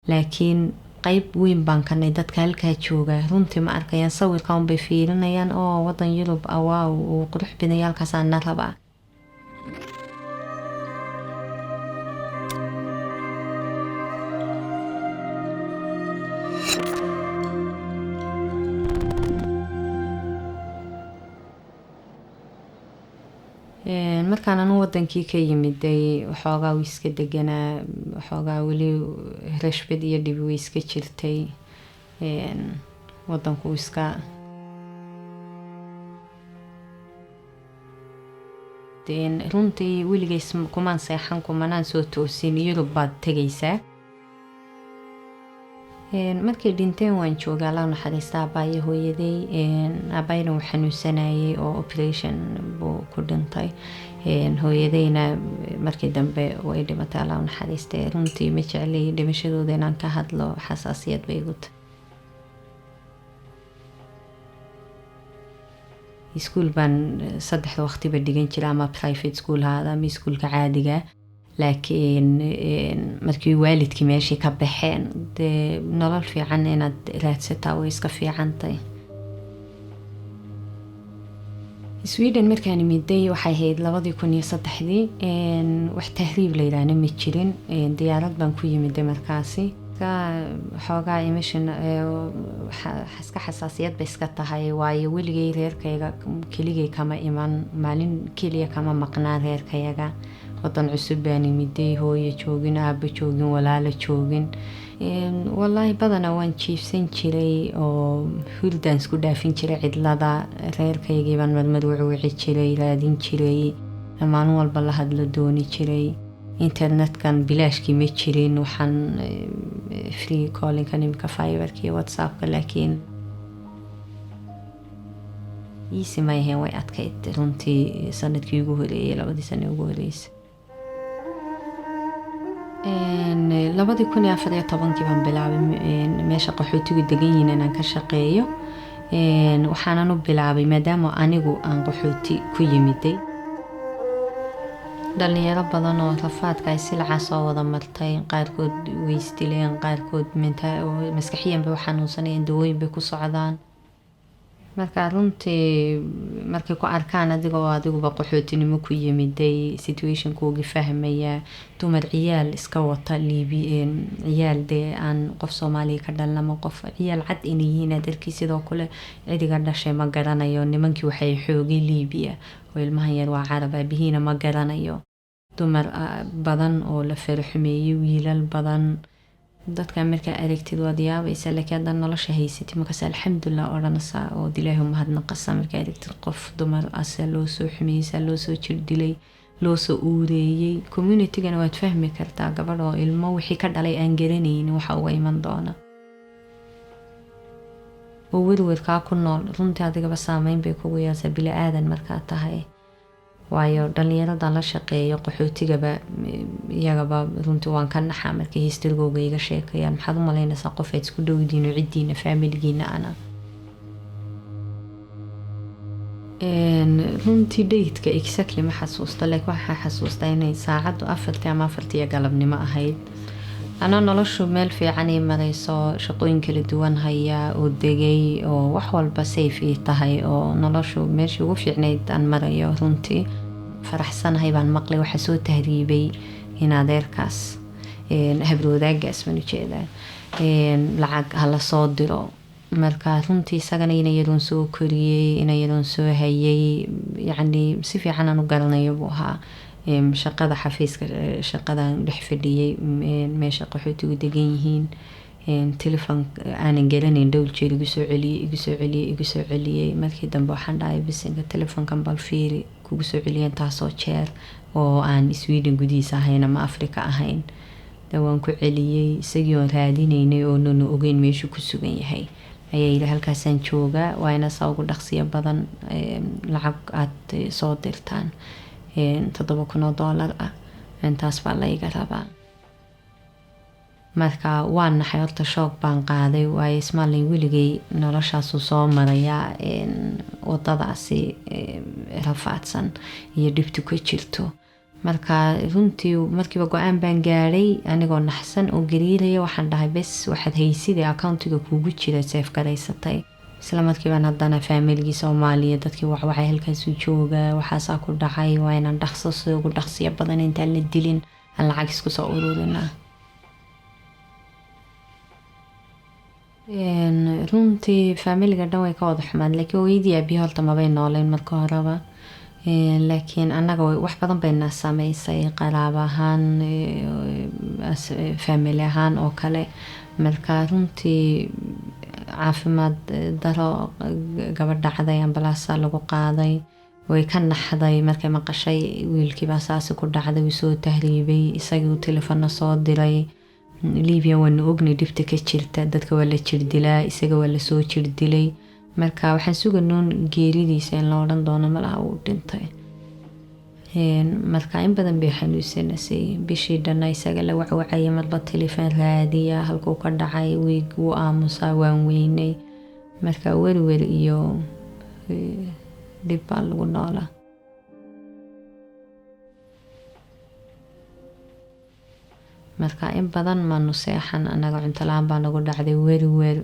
laakiin qayb weyn baan ka nahay dadka halkaa jooga runtii ma arkayaan sawirkan bay fiirinayaan oo wadan Yurub waaw oo qurux badan halkaas aan rabaa markaan anu wadankii ka yimiday waxoogaa iska deganaa waxoogaa wali rashbad iyo dhib way iska jirtay wadanku iska runtii weligeys kumaan seexan kumanaan soo toosin Yurub baad tegaysaa markay dhinteen waan joogaa Allah naxariistaa aabbayo hooyaday aabbayna wuu xanuunsanayay oo operation buu ku dhintay hooyadayna markii dambe way dhimatay Allah naxariistay runtii ma jeclay dhimashadooda inaan ka hadlo xasaasiyad bay igu tahay iskuul baan 3 waqti ba dhigan jiray ama private school hada ama iskuulka caadiga laakiin markii waalidkii meeshii ka baxeen nolol fiican inaad raadsataa way iska fiicantay Sweden markaan imiday waxay ahayd 2003 wax tahriib la yiraahdo ma jirin diyaarad baan ku yimiday markaasi xoogaa emission xaska xasaasiyad bay iska tahay waayo weligay reerkayga keligay kama iman maalin keliya kama maqnaan reerkayga wadan cusub baan imiday hooyo joogin aabba joogin walaalo joogin wallahi badana waan jiifsan jiray oo hurdaan isku dhaafin jiray cidlada reerkaygii baan marmar wuxuu jiray raadin jiray maalin walba la hadlo dooni jiray internetkan bilaashkii ma jirin waxaan free calling kan imka fiberkii whatsappka laakiin ismaayeen way adkayd runtii sanadkii ugu horeeyay 2 sano ugu horeeyay 2014 baan bilaabay meesha qaxootiga degan yihiin inaan ka shaqeeyo waxaan u bilaabay maadaama anigu aan qaxooti ku yimiday dhalinyaro badan oo rafaadka ay silca soo wada martay qaarkood way istileen qaarkood maskaxiyan bay xanuunsanayeen dawooyin bay ku socdaan marka runtii markay ku arkaan adiguba qaxootinimo ku yimiday situation koogi fahmaya dumar ciyaal iska wata liibiyeen ciyaal aan qof Soomaali ka dhalnamo qof ciyaal cad inayeen dalkii sidoo kale cidiga dhashay ma garanayo nimankii waxay xoogay Liibiya oo ilmahan yar waa Carab bihina ma garanayo dumar badan oo la farxumeeyay wiilal badan dadka marka aragtid wadiyaabaysa laakiin nolosha haysatay markaas alxamdulillah oranaysa oo Ilaahay ma hadnaqasa marka aragtid qof dumar asal loo soo xumeeyay loo soo jirdilay loo soo uureeyay community-gana waad fahmi kartaa gabadh oo ilmo wixii ka dhalay aan garaneyn waxa uu iman doona oo werwerka ku nool runtii adiga saameyn bay kugu yeeshay bila aadan marka tahay waayo dhalinyarada la shaqeeyo qaxootigaba iyagaba runtii waan ka naxaa markii historigooga iga sheekayaan maxaad u malaynaysaa qof aad isku dhowdiin oo cidiina familigiina ana runtii date-ka exactly ma xasuusto laakiin waxaan xasuustaa inay saacadu 4 ama 4 galabnimo ahayd ana noloshu meel fiican ay marayso shaqooyin kala duwan haya oo degay oo wax walba safe tahay oo noloshu meeshii ugu fiicnayd aan marayo runtii faraxsanahay baan maqlay waxa soo tahriibay in adeerkaas habroodaagaas ma jeedaa lacag hala soo diro marka runtii isagana inay yadoon soo koriyay inay yadoon soo hayay yani si fiican aan u garanayo buu ahaa shaqada xafiiska shaqadan dhex fadhiyay meesha qaxootigu degan yihiin telefoon aan garaneyn dhowl jeer igu soo celiyay markii dambe waxaan dhahay bisinka telefoonkan bal fiiri kugu soo celiyeen taasoo jeer oo aan Sweden gudihiisa ahayn ama Afrika ahayn dawaan ku celiyay isagii oo raadinaynay oo noo ogeyn meeshu ku sugan yahay ayay ila halkaasaan jooga waa ina soo ugu dhaqsiyo badan lacag aad soo dirtaan $7,000 ah intaas baa la iga rabaa marka waan naxay horta shoog baan qaaday waayo ismaalin weligay noloshaas soo maraya wadadaasi rafaadsan iyo dhibtu ku jirto marka runtii markiiba go-aan baan gaaray anigoo naxsan oo gariiraya waxaan dhahay bes waxaad haysidee accountiga kuugu jira seef garaysatay isla markiibaan haddana faamiligii Soomaaliya dadkii waxay halkaas u jooga waxaasaa ku dhacay waa inaan dhaqso soo ugu dhaqsiya badan intaan la dilin aan lacag isku soo ururinaa runtii faamiliga dhan way ka wada xumaan laakiin hooyadii aabihi horta mabay nooleen marka horeba laakiin annaga wax badan bayna samaysay qaraabo ahaan faamili ahaan oo kale marka runtii caafimaad daro gabadh dhacday ambalaasa lagu qaaday way ka naxday markay maqashay wiilkiiba saasi ku dhacday wuu soo tahriibay isagii telefoon soo diray Liibiya waan ognay dhibta ka jirta dadka waa la jirdilaa isaga waa la soo jirdilay marka waxaan sugaynaa geeridiisa in la oran doono malaha uu dhintay marka in badan bay xanuunsanayay bishii dhan isaga la wacwacay marba telefoon raadiya halkuu ka dhacay wiig uu aamusaa waan weynay marka werwer iyo dhib baa lagu noolaa marka in badan ma nuseexan anaga cunto la'aan baa nagu dhacday werwer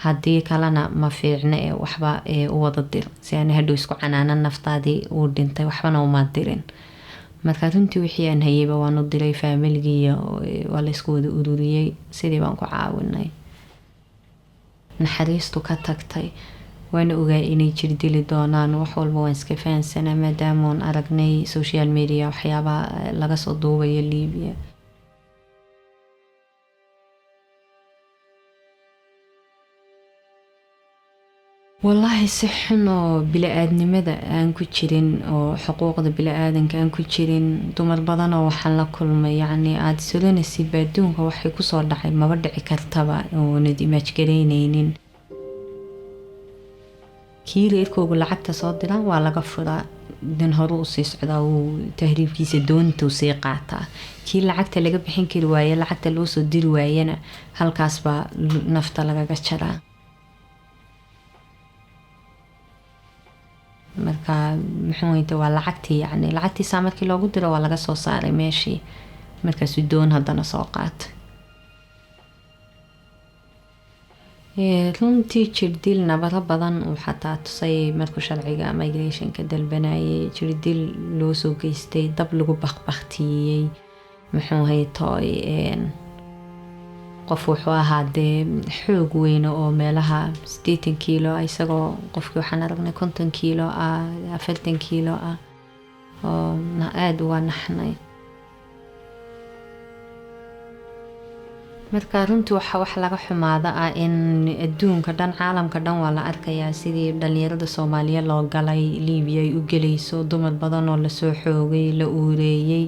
haddii kalena ma fiicna waxba u wada dir si aan hadhow isku canaanan naftaadii uu dhintay waxbana uma dirin marka runtii wixii aan hayayba waan u diray faamiligii waa la isku wada ururiyay sidii baan ku caawinay naxariistu ka tagtay waan ogaa inay jirdili doonaan wax walba waan iska fahansanaa maadaama aan aragnay social media waxyaabaha laga soo duubayo Liibiya والله سحنو بلا آدنمدا aan ku jirin oo xuquuqda bila aadanka aan ku jirin dumar badan oo waxaan la kulmay yani aad sulanaysid baaduunka waxay ku soo dhacay maba dhici kartaba oo nadi image gareynaynin kii reerkoogu lacagta soo diraan waa laga furaa dan hore u sii socdaa uu tahriibkiisa doonta u sii qaataa kii lacagta laga bixin kari waaye lacagta loo soo diri waayana halkaas baa nafta lagaga jaraa marka muxuu inta waa lacagtii yani lacagtii saamarkii loogu diro waa laga soo saaray meeshii markaas doon haddana soo qaatay runtii jirdil nabaro badan uu xataa tusay markuu sharciga migrationka dalbanayay jirdil loo soo geystay dab lagu baqbaqtiyey muxuu haytooy qof wuxuu ahaa dee xoog weyn oo meelaha 80 kiilo isagoo qofkii waxaan aragnay 50 kiilo 40 kiilo oo aad uga naxnay marka runtii wax laga xumaada in adduunka dhan caalamka dhan waa la arkayaa sidii dhalinyarada Soomaaliya loo galay Liibiya ay u galayso dumar badan oo la soo xoogay la uureeyay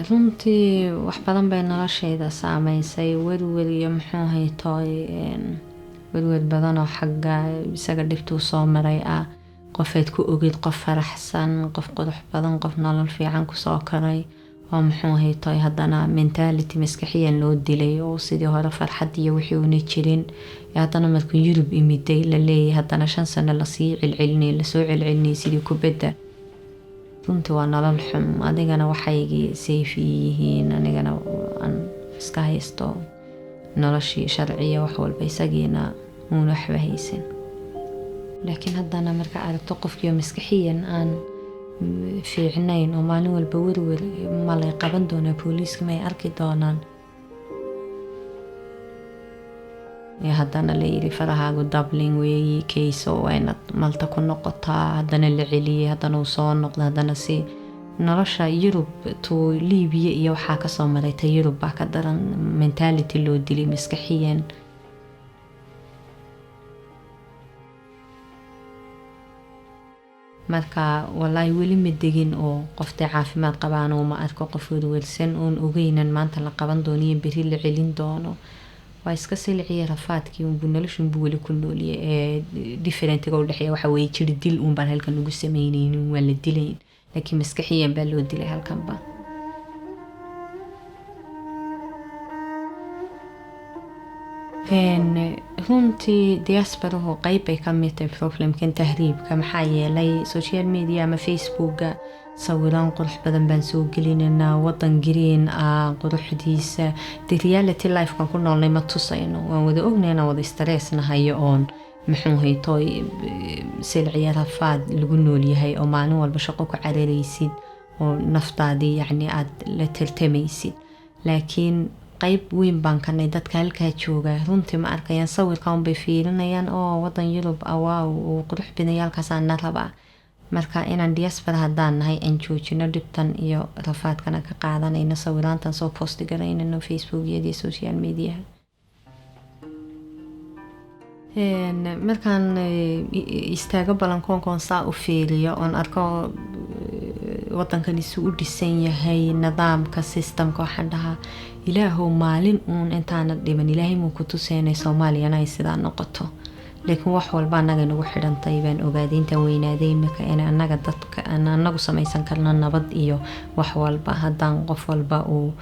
runtii wax badan bay noloshayda saameysay werwer iyo muxuu haytooy werwer badan oo xagga isaga dhibtuu soo maray qofaad ku ogid qof faraxsan qof qurux badan qof nolol fiican ku soo karay oo muxuu haytooy haddana mentality maskaxiyan loo dilay oo sidii hore farxad iyo wixii una jirin haddana markuu Yurub imiday la leeyahay haddana 5 sano la sii celcelinay la soo celcelinay sidii kubadda runtii waa nolol xum adigana waxaygii safe yihiin anigana aan iska haysto noloshii sharciya wax walba isagiina uun waxba haysan laakiin haddana marka aragto qofkii maskaxiyan aan fiicnayn oo maalin walba werwer ma lay qaban doonaa booliiska may arki doonaan haddana la yiri farahaagu Dublin weeyi case oo inaad Malta ku noqotaa haddana la celiyay haddana uu soo noqdo haddana si nolosha Yurub to Liibiya iyo waxa ka soo maray ta Yurub baa ka daran mentality loo dilay maskaxiyan marka wallahi weli ma degin oo qofta caafimaad qabaan oo ma arko qof werwersan oo ogeynan maanta la qaban doono bari la celin doono waa iska silciye rafaadkii uu noloshin buu wali ku nooliyay differentiga u dhaxeeya waxa way jir dil uun baan halkan ugu sameeyeen waa la dilayn laakiin maskaxiyan baa loo dilay halkan ba runtii diasporahu qayb ay ka mid tahay problemkan tahriibka maxaa yeelay social media ama facebooka sawiraan qurux badan baan soo gelinaynaa wadan green ah quruxdiisa the reality life-kan ku noolnay ma tusayno waan wada ognayna wada stress nahayo oon muxuu haytooy silciya rafaad lagu nool yahay oo maalin walba shaqo ku cararaysid oo naftaadii yacni aad la tartamaysid laakiin qayb weyn baan kanay dadka halkaa jooga runtii ma arkayaan sawirkan bay fiirinayaan oo wadan Yurub awaaw oo qurux binayaalkaas aan rabaa marka inaan diaspora haddaan nahay aan joojino dhibtan iyo rafaadkana ka qaadanayno sawiraantan soo post garaynayno Facebook iyo social media markaan istaago balankoonkoon saa u fiiriyo oon arko wadankan isu u dhisan yahay nidaamka systemka waxaan dhahaa ilaahow maalin uun intaana dhiman ilaahay muu ku tuseenay Soomaaliyana ay sidaa noqoto laakiin wax walba anaga nagu xidhantay baan ogaaday intaan weynaaday imika in anaga dadka anagu samaysan karno nabad iyo wax walba haddaan qof walba uu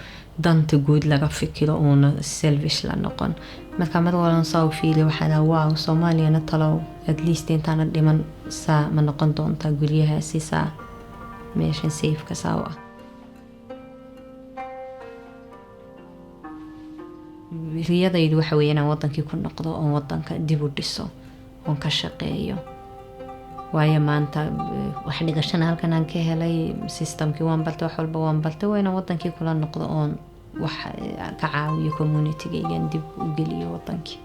danta guud laga fikiro uuna selfish la noqon marka mar walba soo fiili waxaa waaw Soomaaliyana talow at least intaana dhiman saa ma noqon doonta guryahaasi saa meeshan safe ka saawa riyadaydu waxa weeyaan wadankii ku noqdo oo wadanka dib u dhiso oo ka shaqeeyo waayo maanta wax dhigashana halkan aan ka helay systemkii waan bartay wax walba waan bartay wayna wadankii kula noqdo oo wax ka caawiyo community-ga dib u geliyo wadankii